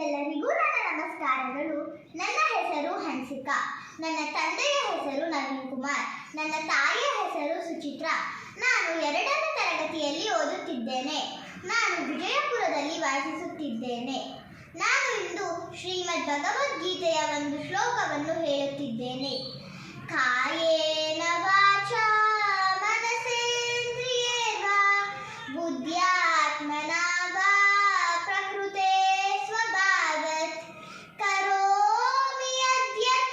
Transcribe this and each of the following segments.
ಎಲ್ಲರಿಗೂ ನನ್ನ ನಮಸ್ಕಾರಗಳು. ನನ್ನ ಹೆಸರು ಹನ್ಸಿಕಾ. ನನ್ನ ತಂದೆಯ ಹೆಸರು ನವೀನ್ ಕುಮಾರ್. ನನ್ನ ತಾಯಿಯ ಹೆಸರು ಸುಚಿತ್ರಾ. ನಾನು 2ನೇ ತರಗತಿಯಲ್ಲಿ ಓದುತ್ತಿದ್ದೇನೆ. ನಾನು ವಿಜಯಪುರದಲ್ಲಿ ವಾಸಿಸುತ್ತಿದ್ದೇನೆ. ನಾನು ಇಂದು ಶ್ರೀಮದ್ ಭಗವದ್ಗೀತೆಯ ಒಂದು ಶ್ಲೋಕವನ್ನು ಹೇಳುತ್ತಿದ್ದೇನೆ. ಕಾಯೇನ ವಾಚಾ ಮನಸೇಂದ್ರಿಯೇರ್ವಾ ಬುದ್ಧ್ಯಾತ್ಮನಾ ವಾ ಪ್ರಕೃತೆ ಸ್ವಭಾವತ್ ಕರೋಮಿ ಯದ್ಯತ್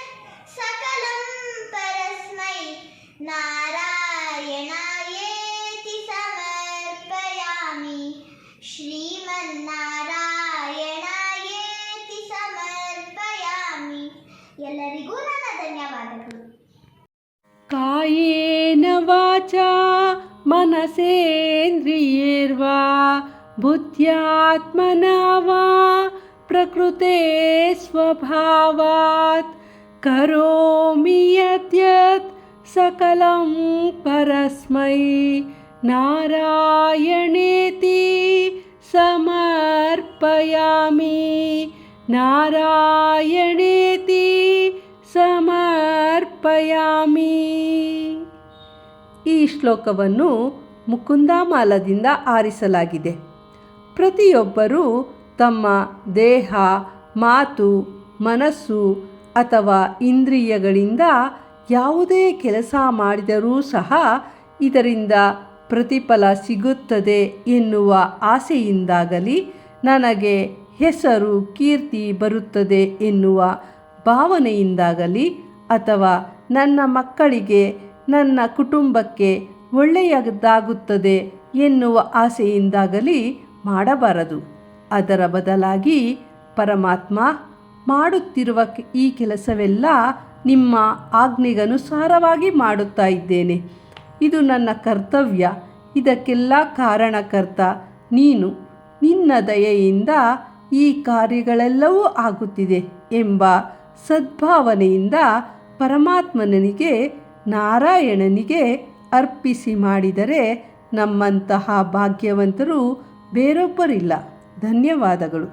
ಸಕಲಂ ಪರಸ್ಮೈ ನಾರಾಯಣಾಯೇತಿ ಸಮರ್ಪಯಾಮಿ. ಶ್ರೀಮನ್ನಾರಾಯಣಾಯೇತಿ ಸಮರ್ಪಯಾಮಿ. ಎಲ್ಲರಿಗೂ ನನ್ನ ಧನ್ಯವಾದಗಳು. ಕಾಯೇನ ವಾಚಾ ಮನಸೇಂದ್ರಿಯೇರ್ವಾ ಬುದ್ಧ್ಯಾತ್ಮನಾ ವಾ ಪ್ರಕೃತೆ ಸ್ವಭಾವಾತ್ ಕರೋಮಿ ಯದ್ಯತ್ ಸಕಲಂ ಪರಸ್ಮೈ ನಾರಾಯಣೇತಿ ಸಮರ್ಪಯಾಮಿ. ನಾರಾಯಣೇತಿ ಸಮರ್ಪಯಾಮಿ. ಈ ಶ್ಲೋಕವನ್ನು ಮುಕುಂದಮಾಲದಿಂದ ಆರಿಸಲಾಗಿದೆ. ಪ್ರತಿಯೊಬ್ಬರೂ ತಮ್ಮ ದೇಹ, ಮಾತು, ಮನಸ್ಸು ಅಥವಾ ಇಂದ್ರಿಯಗಳಿಂದ ಯಾವುದೇ ಕೆಲಸ ಮಾಡಿದರೂ ಸಹ ಇದರಿಂದ ಪ್ರತಿಫಲ ಸಿಗುತ್ತದೆ ಎನ್ನುವ ಆಸೆಯಿಂದಾಗಲಿ, ನನಗೆ ಹೆಸರು ಕೀರ್ತಿ ಬರುತ್ತದೆ ಎನ್ನುವ ಭಾವನೆಯಿಂದಾಗಲಿ, ಅಥವಾ ನನ್ನ ಮಕ್ಕಳಿಗೆ ನನ್ನ ಕುಟುಂಬಕ್ಕೆ ಒಳ್ಳೆಯದಾಗುತ್ತದೆ ಎನ್ನುವ ಆಸೆಯಿಂದಾಗಲಿ ಮಾಡಬಾರದು. ಅದರ ಬದಲಾಗಿ ಪರಮಾತ್ಮ, ಮಾಡುತ್ತಿರುವ ಈ ಕೆಲಸವೆಲ್ಲ ನಿಮ್ಮ ಆಜ್ಞೆಗನುಸಾರವಾಗಿ ಮಾಡುತ್ತಾ ಇದ್ದೇನೆ. ಇದು ನನ್ನ ಕರ್ತವ್ಯ. ಇದಕ್ಕೆಲ್ಲ ಕಾರಣಕರ್ತ ನೀನು. ನಿನ್ನ ದಯೆಯಿಂದ ಈ ಕಾರ್ಯಗಳೆಲ್ಲವೂ ಆಗುತ್ತಿದೆ ಎಂಬ ಸದ್ಭಾವನೆಯಿಂದ ಪರಮಾತ್ಮನಿಗೆ, ನಾರಾಯಣನಿಗೆ ಅರ್ಪಿಸಿ ಮಾಡಿದರೆ ನಮ್ಮಂತಹ ಭಾಗ್ಯವಂತರು ಬೇರೊಬ್ಬರಿಲ್ಲ. ಧನ್ಯವಾದಗಳು.